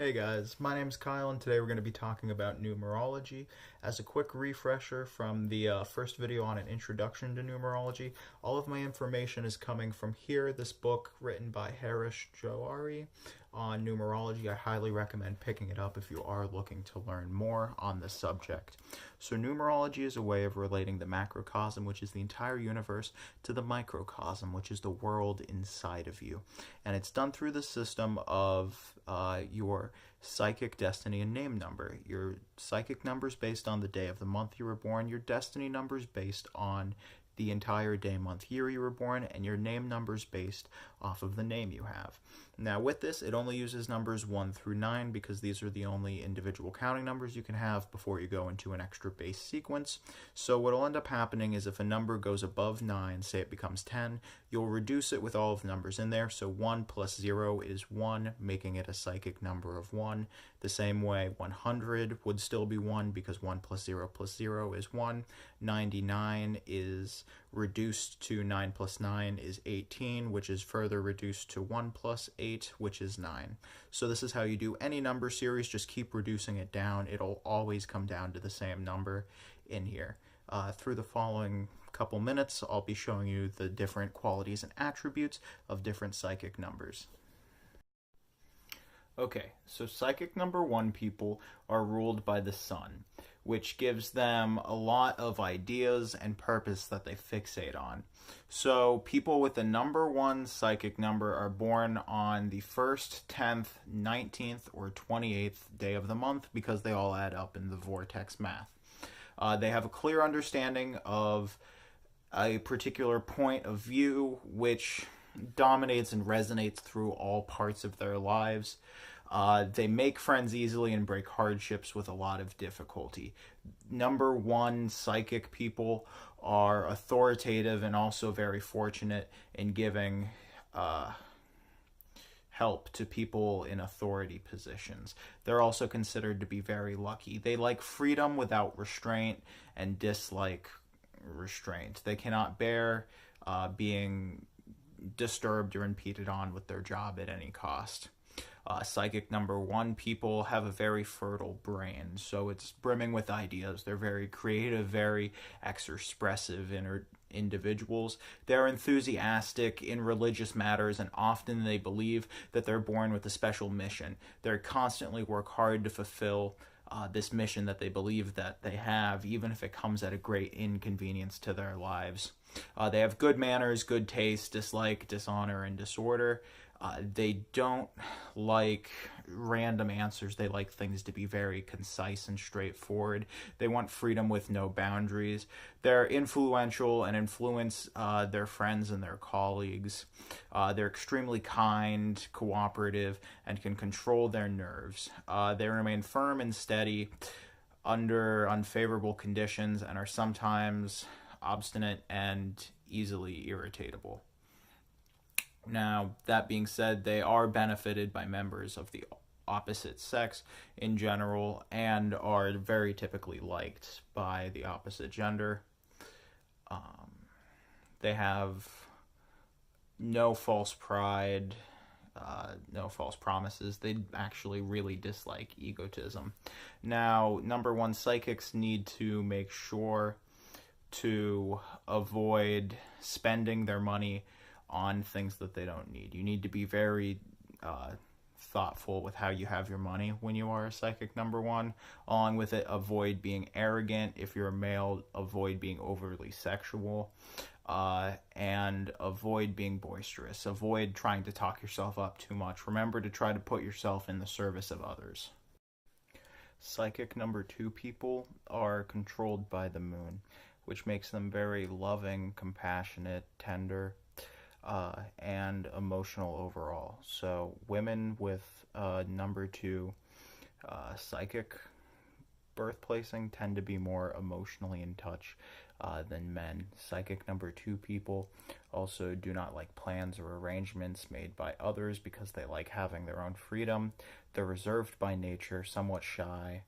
Hey guys, my name's Kyle and today we're going to be talking about numerology. As a quick refresher from the first video on an introduction to numerology, all of my information is coming from here, this book written by Harish Johari on numerology. I highly recommend picking it up if you are looking to learn more on the subject. So numerology is a way of relating the macrocosm, which is the entire universe, to the microcosm, which is the world inside of you. And it's done through the system of your psychic destiny and name number. Your psychic numbers based on the day of the month you were born, your destiny numbers based on the entire day, month, year you were born, and your name numbers based off of the name you have. Now with this, it only uses numbers 1 through 9 because these are the only individual counting numbers you can have before you go into an extra base sequence. So what will end up happening is if a number goes above 9, say it becomes 10, you'll reduce it with all of the numbers in there. So 1 plus 0 is 1, making it a psychic number of 1. The same way 100 would still be 1 because 1 plus 0 is 1. 99 is reduced to 9 plus 9 is 18, which is further reduced to 1 plus 8, which is 9. So this is how you do any number series. Just keep reducing it down. It'll always come down to the same number in here. Through the following couple minutes, I'll be showing you the different qualities and attributes of different psychic numbers. Okay, so psychic number 1 people are ruled by the sun, which gives them a lot of ideas and purpose that they fixate on. So people with the number 1 psychic number are born on the 1st, 10th, 19th, or 28th day of the month because they all add up in the vortex math. They have a clear understanding of a particular point of view which dominates and resonates through all parts of their lives. They make friends easily and break hardships with a lot of difficulty. Number 1 psychic people are authoritative and also very fortunate in giving help to people in authority positions. They're also considered to be very lucky. They like freedom without restraint and dislike restraint. They cannot bear being disturbed or impeded on with their job at any cost. Psychic number 1 people have a very fertile brain, so it's brimming with ideas. They're very creative, very expressive individuals. They're enthusiastic in religious matters, and often they believe that they're born with a special mission. They constantly work hard to fulfill this mission that they believe that they have, even if it comes at a great inconvenience to their lives. They have good manners, good taste, dislike dishonor and disorder. They don't like random answers. They like things to be very concise and straightforward. They want freedom with no boundaries. They're influential and influence their friends and their colleagues. They're extremely kind, cooperative, and can control their nerves. They remain firm and steady under unfavorable conditions and are sometimes obstinate and easily irritatable. Now, that being said, they are benefited by members of the opposite sex in general and are very typically liked by the opposite gender. They have no false pride, no false promises. They actually really dislike egotism. Now, number 1 psychics need to make sure to avoid spending their money on things that they don't need. You need to be very thoughtful with how you have your money when you are a psychic number 1. Along with it, avoid being arrogant. If you're a male, avoid being overly sexual. And avoid being boisterous. Avoid trying to talk yourself up too much. Remember to try to put yourself in the service of others. Psychic number 2 people are controlled by the moon, which makes them very loving, compassionate, tender, and emotional overall. So women with number 2 psychic birth placing tend to be more emotionally in touch than men. Psychic number 2 people also do not like plans or arrangements made by others because they like having their own freedom. They're reserved by nature, somewhat shy,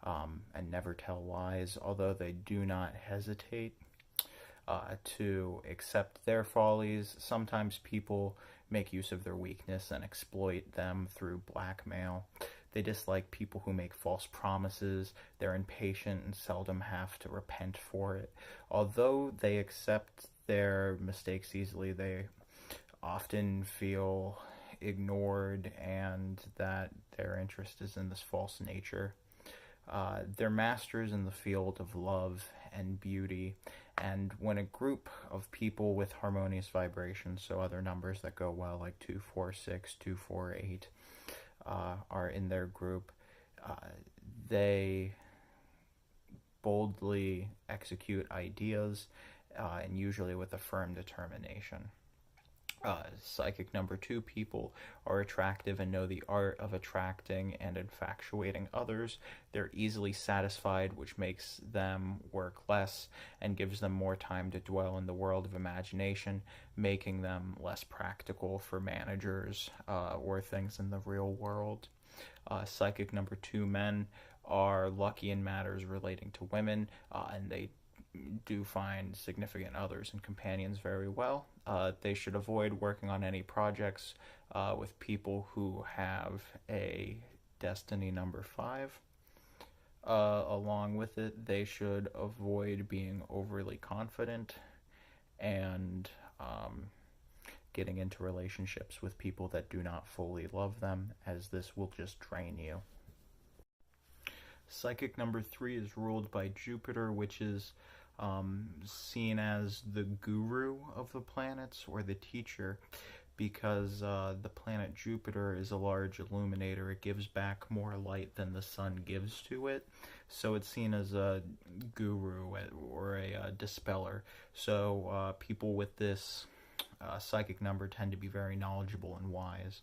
and never tell lies, although they do not hesitate to accept their follies. Sometimes people make use of their weakness and exploit them through blackmail. They dislike people who make false promises. They're impatient and seldom have to repent for it. Although they accept their mistakes easily, they often feel ignored and that their interest is in this false nature. They're masters in the field of love and beauty, and when a group of people with harmonious vibrations, so other numbers that go well, like 246, 248, are in their group, uh, they boldly execute ideas, and usually with a firm determination. Psychic number 2 people are attractive and know the art of attracting and infatuating others. They're easily satisfied, which makes them work less and gives them more time to dwell in the world of imagination, making them less practical for managers or things in the real world. Psychic number 2 men are lucky in matters relating to women, and they do find significant others and companions very well. They should avoid working on any projects with people who have a destiny number 5. Along with it, they should avoid being overly confident and getting into relationships with people that do not fully love them, as this will just drain you. Psychic number 3 is ruled by Jupiter, which is seen as the guru of the planets, or the teacher, because the planet Jupiter is a large illuminator. It gives back more light than the sun gives to it, so it's seen as a guru or a dispeller. So people with this psychic number tend to be very knowledgeable and wise.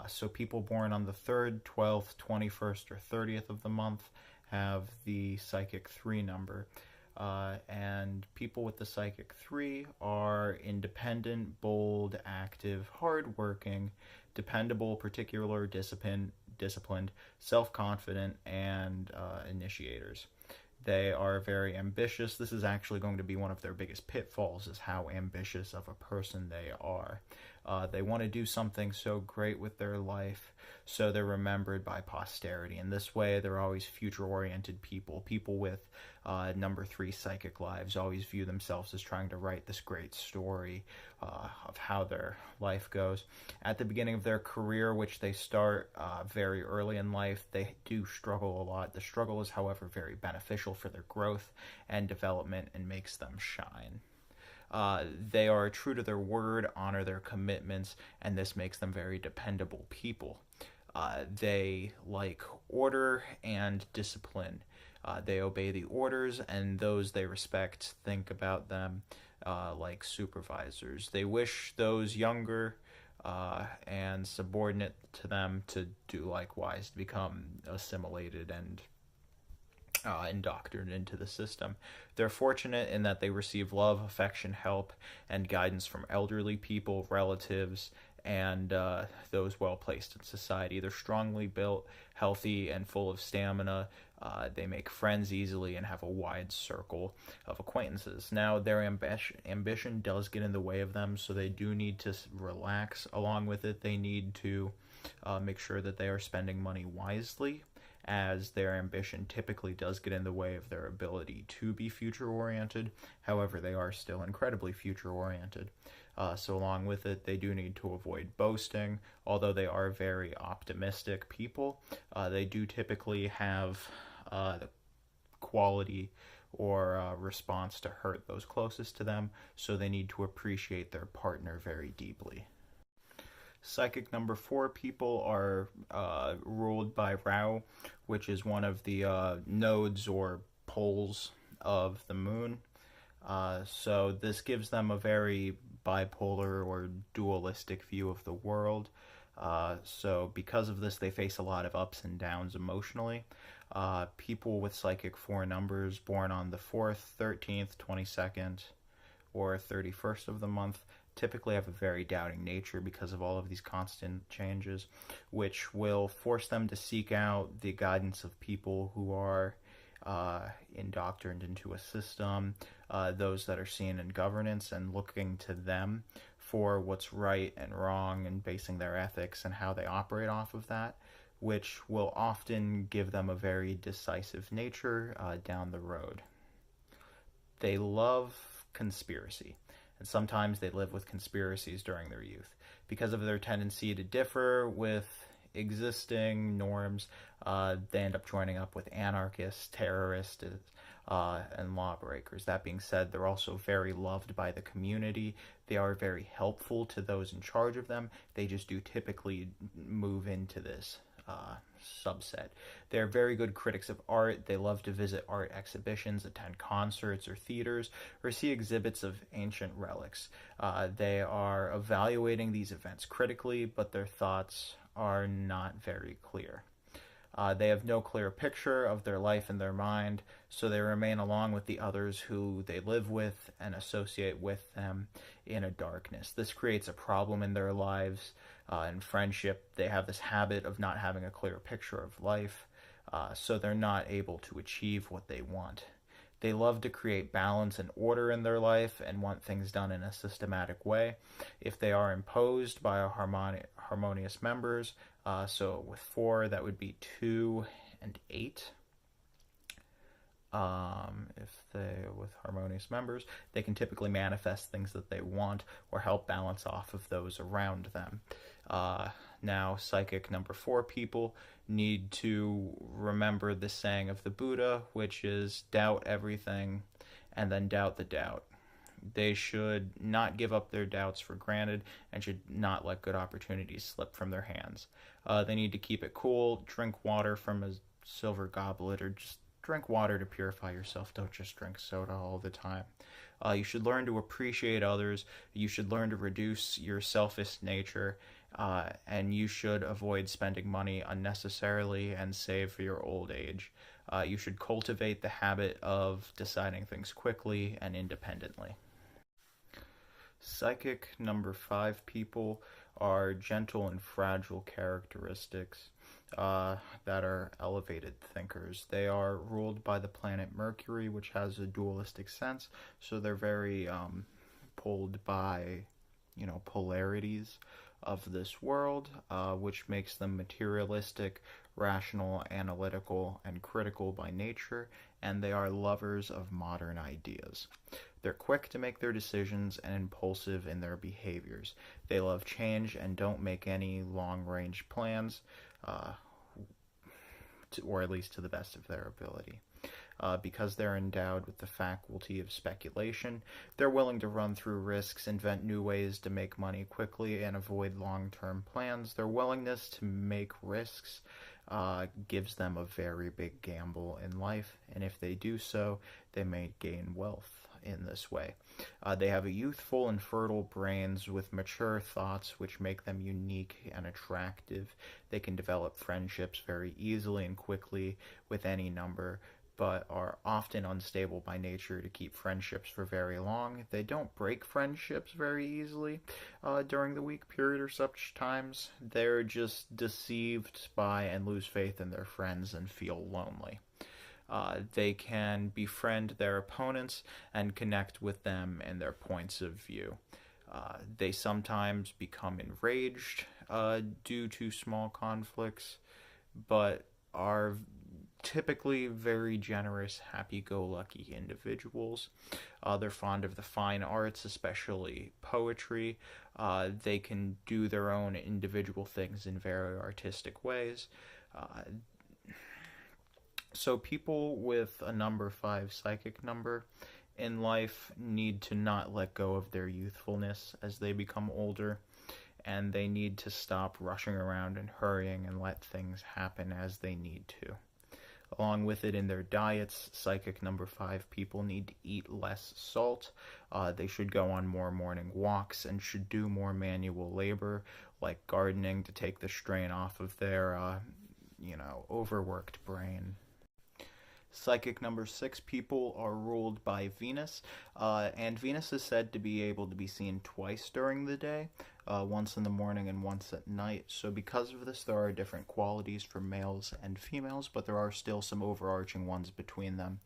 So people born on the 3rd, 12th, 21st, or 30th of the month have the psychic 3 number. And people with the psychic 3 are independent, bold, active, hardworking, dependable, particular, disciplined, self-confident, and initiators. They are very ambitious. This is actually going to be one of their biggest pitfalls, is how ambitious of a person they are. They want to do something so great with their life, so they're remembered by posterity. In this way, they're always future-oriented people. People with number 3 psychic lives always view themselves as trying to write this great story of how their life goes. At the beginning of their career, which they start very early in life, they do struggle a lot. The struggle is, however, very beneficial for their growth and development and makes them shine. They are true to their word, honor their commitments, and this makes them very dependable people. They like order and discipline. They obey the orders, and those they respect think about them like supervisors. They wish those younger and subordinate to them to do likewise, to become assimilated and indoctrinated into the system. They're fortunate in that they receive love, affection, help, and guidance from elderly people, relatives, and those well placed in society. They're strongly built, healthy, and full of stamina. They make friends easily and have a wide circle of acquaintances. Now, their ambition does get in the way of them, so they do need to relax. Along with it, they need to make sure that they are spending money wisely, as their ambition typically does get in the way of their ability to be future-oriented. However, they are still incredibly future-oriented. So along with it, they do need to avoid boasting. Although they are very optimistic people, they do typically have the quality or response to hurt those closest to them, so they need to appreciate their partner very deeply. Psychic number 4 people are ruled by Rao, which is one of the nodes or poles of the moon. So this gives them a very bipolar or dualistic view of the world. So because of this, they face a lot of ups and downs emotionally. People with psychic 4 numbers born on the 4th, 13th, 22nd, or 31st of the month typically have a very doubting nature because of all of these constant changes, which will force them to seek out the guidance of people who are indoctrined into a system, those that are seen in governance, and looking to them for what's right and wrong and basing their ethics and how they operate off of that, which will often give them a very decisive nature down the road. They love conspiracy, and sometimes they live with conspiracies during their youth. Because of their tendency to differ with existing norms, they end up joining up with anarchists, terrorists, and lawbreakers. That being said, they're also very loved by the community. They are very helpful to those in charge of them. They just do typically move into this subset. They're very good critics of art. They love to visit art exhibitions, attend concerts or theaters, or see exhibits of ancient relics. They are evaluating these events critically, but their thoughts are not very clear. They have no clear picture of their life in their mind, so they remain along with the others who they live with and associate with them in a darkness. This creates a problem in their lives. In friendship, they have this habit of not having a clear picture of life, so they're not able to achieve what they want. They love to create balance and order in their life and want things done in a systematic way. If they are imposed by a harmonious members, so with 4, that would be 2 and 8. If they with harmonious members, they can typically manifest things that they want or help balance off of those around them. Now, psychic number 4 people need to remember the saying of the Buddha, which is doubt everything and then doubt the doubt. They should not give up their doubts for granted and should not let good opportunities slip from their hands. They need to keep it cool, drink water from a silver goblet, or just drink water to purify yourself. Don't just drink soda all the time. You should learn to appreciate others. You should learn to reduce your selfish nature, and you should avoid spending money unnecessarily and save for your old age. You should cultivate the habit of deciding things quickly and independently. Psychic number 5 people are gentle and fragile characteristics that are elevated thinkers. They are ruled by the planet Mercury, which has a dualistic sense, so they're very pulled by, polarities of this world, which makes them materialistic, rational, analytical, and critical by nature, and they are lovers of modern ideas. They're quick to make their decisions and impulsive in their behaviors. They love change and don't make any long-range plans, or at least to the best of their ability. Because they're endowed with the faculty of speculation, they're willing to run through risks, invent new ways to make money quickly, and avoid long-term plans. Their willingness to make risks gives them a very big gamble in life, and if they do so, they may gain wealth in this way. They have a youthful and fertile brains with mature thoughts which make them unique and attractive. They can develop friendships very easily and quickly with any number, but are often unstable by nature to keep friendships for very long. They don't break friendships very easily during the weak period or such times. They're just deceived by and lose faith in their friends and feel lonely. They can befriend their opponents and connect with them and their points of view. They sometimes become enraged due to small conflicts, but are typically very generous, happy-go-lucky individuals. They're fond of the fine arts, especially poetry. They can do their own individual things in very artistic ways. So people with a number 5 psychic number in life need to not let go of their youthfulness as they become older, and they need to stop rushing around and hurrying and let things happen as they need to. Along with it, in their diets, psychic number 5 people need to eat less salt. They should go on more morning walks and should do more manual labor, like gardening, to take the strain off of their, overworked brain. Psychic number 6 people are ruled by Venus, and Venus is said to be able to be seen twice during the day. once in the morning and once at night. So because of this, there are different qualities for males and females, but there are still some overarching ones between them.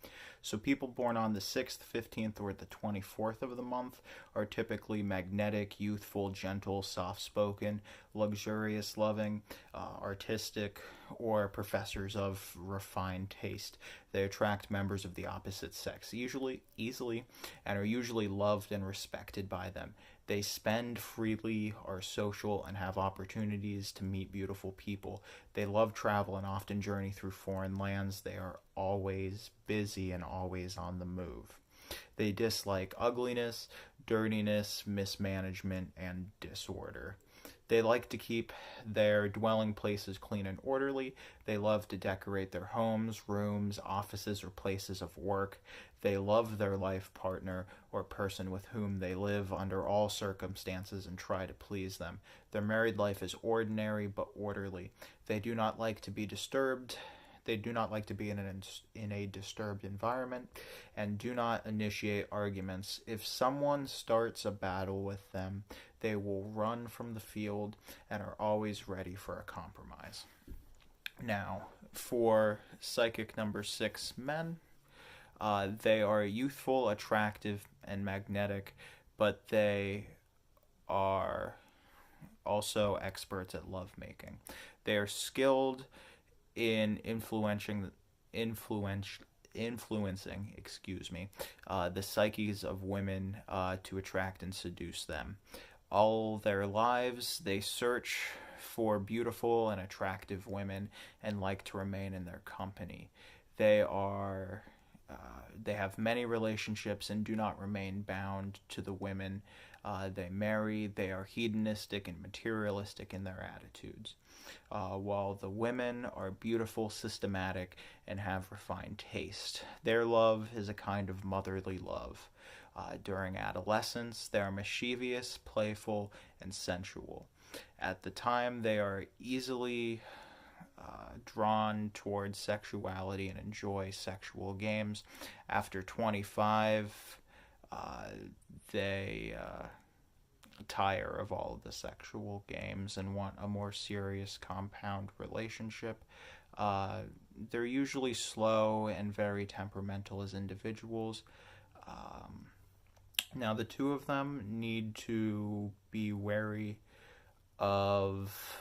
So people born on the 6th, 15th, or the 24th of the month are typically magnetic, youthful, gentle, soft-spoken, luxurious, loving, artistic, or professors of refined taste. They attract members of the opposite sex easily, and are usually loved and respected by them. They spend freely, are social, and have opportunities to meet beautiful people. They love travel and often journey through foreign lands. They are always busy and always on the move. They dislike ugliness, dirtiness, mismanagement, and disorder. They like to keep their dwelling places clean and orderly. They love to decorate their homes, rooms, offices, or places of work. They love their life partner or person with whom they live under all circumstances and try to please them. Their married life is ordinary but orderly. They do not like to be disturbed. They do not like to be in a disturbed environment and do not initiate arguments. If someone starts a battle with them, they will run from the field and are always ready for a compromise. Now, for psychic number 6 men, they are youthful, attractive, and magnetic, but they are also experts at lovemaking. They are skilled in influencing the psyches of women to attract and seduce them. All their lives, they search for beautiful and attractive women and like to remain in their company. They have many relationships and do not remain bound to the women they marry. They are hedonistic and materialistic in their attitudes, while the women are beautiful, systematic, and have refined taste. Their love is a kind of motherly love. During adolescence, they are mischievous, playful, and sensual. At the time, they are easily drawn towards sexuality and enjoy sexual games. After 25, they tire of all of the sexual games and want a more serious compound relationship. They're usually slow and very temperamental as individuals. Now, the two of them need to be wary of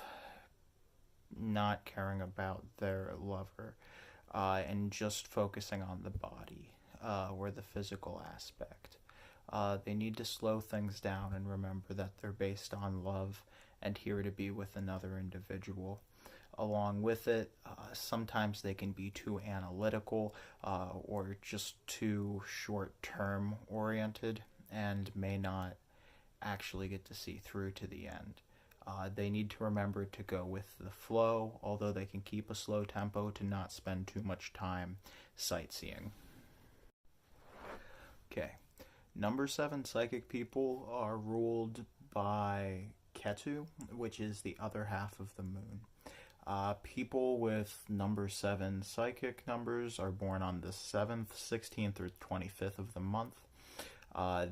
not caring about their lover and just focusing on the body or the physical aspect. They need to slow things down and remember that they're based on love and here to be with another individual. Along with it, sometimes they can be too analytical or just too short-term oriented and may not actually get to see through to the end. They need to remember to go with the flow, although they can keep a slow tempo to not spend too much time sightseeing. Okay. Number 7 psychic people are ruled by Ketu, which is the other half of the moon. People with number 7 psychic numbers are born on the 7th, 16th, or 25th of the month.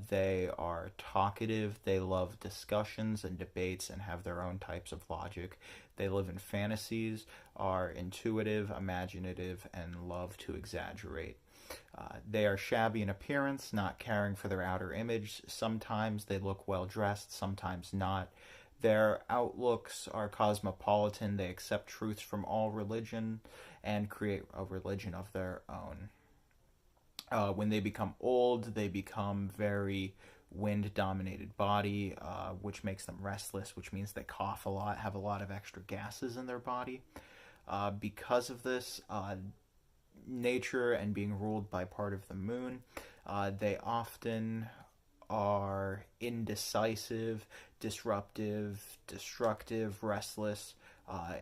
They are talkative, they love discussions and debates, and have their own types of logic. They live in fantasies, are intuitive, imaginative, and love to exaggerate. They are shabby in appearance, not caring for their outer image. Sometimes they look well dressed, sometimes not. Their outlooks are cosmopolitan. They accept truths from all religion and create a religion of their own. When they become old, they become very wind-dominated body, which makes them restless, which means they cough a lot, have a lot of extra gases in their body. Because of this nature and being ruled by part of the moon, they often are indecisive, disruptive, destructive, restless,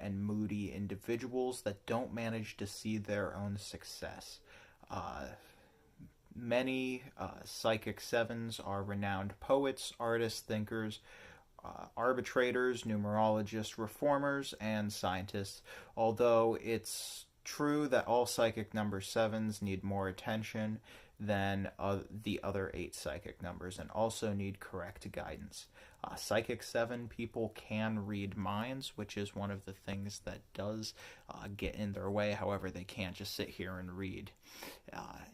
and moody individuals that don't manage to see their own success. Many psychic 7s are renowned poets, artists, thinkers, arbitrators, numerologists, reformers, and scientists, although it's true that all psychic number 7s need more attention than the other 8 psychic numbers and also need correct guidance. Psychic 7 people can read minds, which is one of the things that does get in their way. However, they can't just sit here and read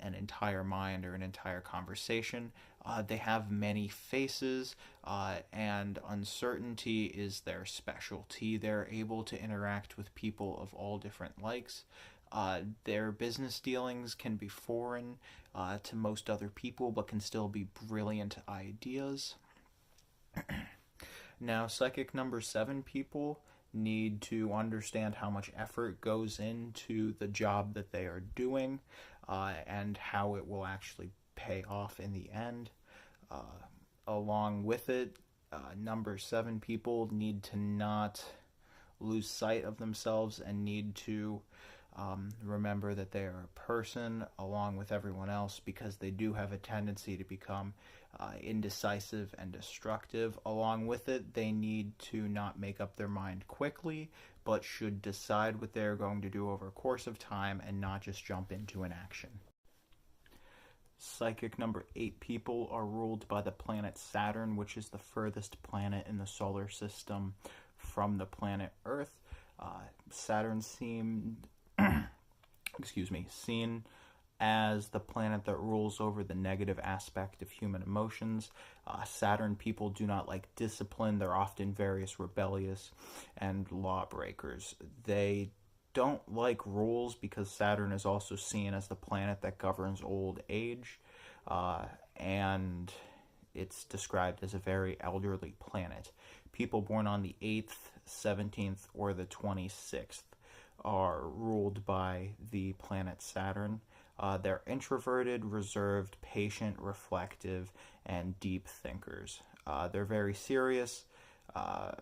an entire mind or an entire conversation. They have many faces, and uncertainty is their specialty. They're able to interact with people of all different likes. Their business dealings can be foreign to most other people, but can still be brilliant ideas. Now, psychic number 7 people need to understand how much effort goes into the job that they are doing, and how it will actually pay off in the end. Along with it, number 7 people need to not lose sight of themselves and need to remember that they are a person along with everyone else, because they do have a tendency to become indecisive and destructive. Along with it, they need to not make up their mind quickly, but should decide what they're going to do over a course of time and not just jump into an action. Psychic number 8 people are ruled by the planet Saturn, which is the furthest planet in the solar system from the planet Earth. Saturn seen as the planet that rules over the negative aspect of human emotions. Saturn people do not like discipline. They're often various rebellious and lawbreakers. They don't like rules because Saturn is also seen as the planet that governs old age, and it's described as a very elderly planet. People born on the 8th, 17th, or the 26th are ruled by the planet Saturn. They're introverted, reserved, patient, reflective, and deep thinkers. They're very serious,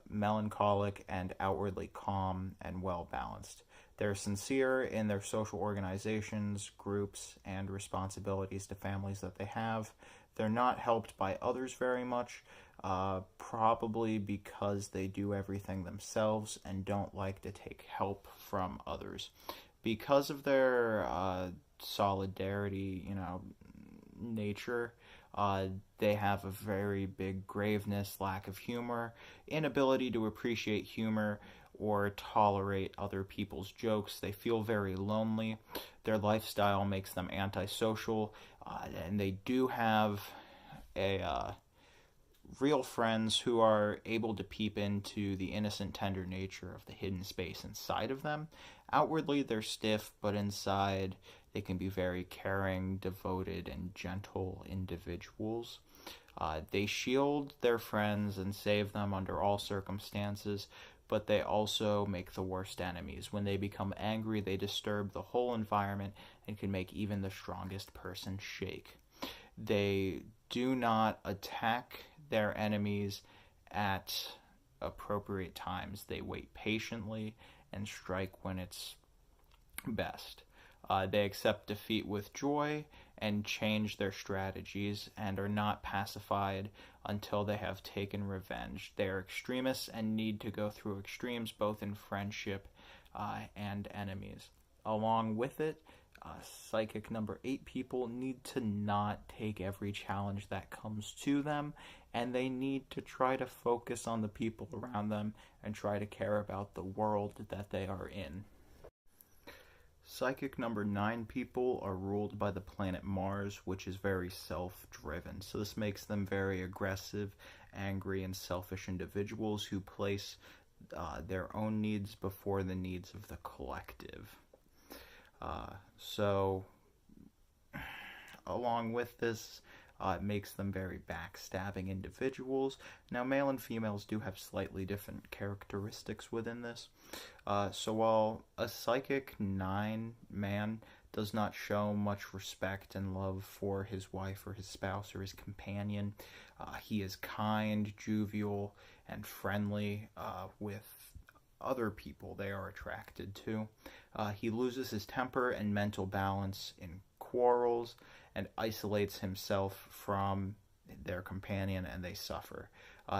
melancholic, and outwardly calm and well-balanced. They're sincere in their social organizations, groups, and responsibilities to families that they have. They're not helped by others very much, probably because they do everything themselves and don't like to take help from others. Because of their solidarity, nature, they have a very big graveness, lack of humor, inability to appreciate humor or tolerate other people's jokes. They feel very lonely. Their lifestyle makes them antisocial, and they do have real friends who are able to peep into the innocent, tender nature of the hidden space inside of them. Outwardly, they're stiff, but inside, they can be very caring, devoted, and gentle individuals. They shield their friends and save them under all circumstances, but they also make the worst enemies. When they become angry, they disturb the whole environment and can make even the strongest person shake. They do not attack their enemies at appropriate times. They wait patiently and strike when it's best. They accept defeat with joy and change their strategies and are not pacified until they have taken revenge. They are extremists and need to go through extremes both in friendship and enemies. Along with it, psychic number 8 people need to not take every challenge that comes to them, and they need to try to focus on the people around them and try to care about the world that they are in. Psychic number 9 people are ruled by the planet Mars, which is very self-driven. So this makes them very aggressive, angry, and selfish individuals who place their own needs before the needs of the collective. So along with this, it makes them very backstabbing individuals. Now, male and females do have slightly different characteristics within this. So while a psychic 9 man does not show much respect and love for his wife or his spouse or his companion, he is kind, jovial, and friendly with other people they are attracted to. He loses his temper and mental balance in quarrels and isolates himself from their companion, and they suffer.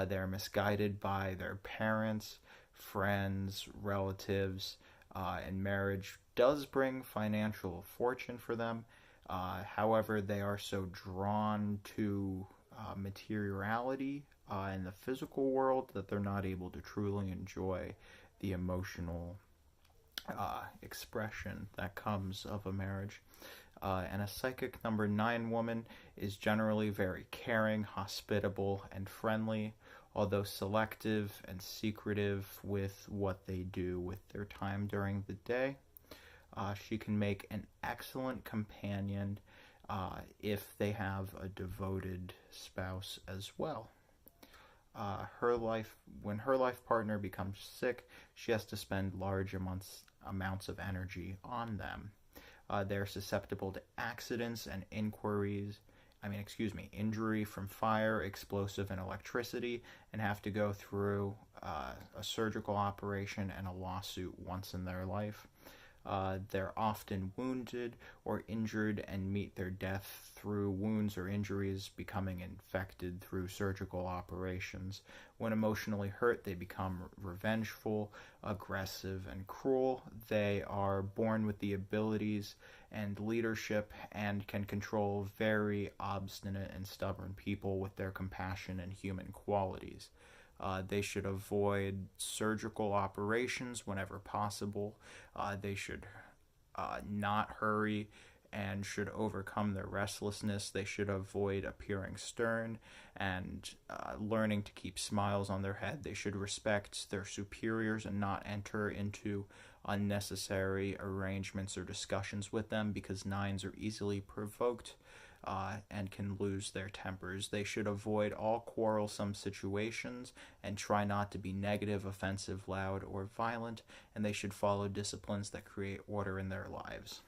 They're misguided by their parents, friends, relatives, and marriage does bring financial fortune for them. However, they are so drawn to materiality in the physical world, that they're not able to truly enjoy the emotional expression that comes of a marriage. And a psychic number 9 woman is generally very caring, hospitable, and friendly, although selective and secretive with what they do with their time during the day. She can make an excellent companion if they have a devoted spouse as well. When her life partner becomes sick, she has to spend large amounts of energy on them. They're susceptible to accidents and injury from fire, explosive, and electricity, and have to go through a surgical operation and a lawsuit once in their life. They're often wounded or injured and meet their death through wounds or injuries becoming infected through surgical operations. When emotionally hurt, they become revengeful, aggressive, and cruel. They are born with the abilities and leadership and can control very obstinate and stubborn people with their compassion and human qualities. They should avoid surgical operations whenever possible. They should not hurry and should overcome their restlessness. They should avoid appearing stern and learning to keep smiles on their head. They should respect their superiors and not enter into unnecessary arrangements or discussions with them, because 9s are easily provoked and can lose their tempers. They should avoid all quarrelsome situations and try not to be negative, offensive, loud, or violent, and they should follow disciplines that create order in their lives.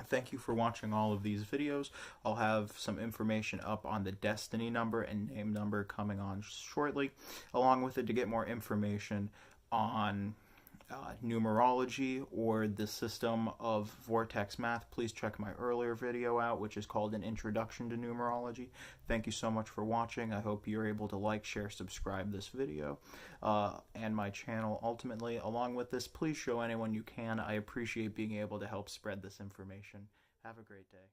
Thank you for watching all of these videos. I'll have some information up on the destiny number and name number coming on shortly, along with it to get more information on numerology or the system of vortex math. Please check my earlier video out, which is called An Introduction to Numerology. Thank you so much for watching. I hope you're able to like, share, subscribe this video and my channel ultimately. Along with this, please show anyone you can. I appreciate being able to help spread this information. Have a great day.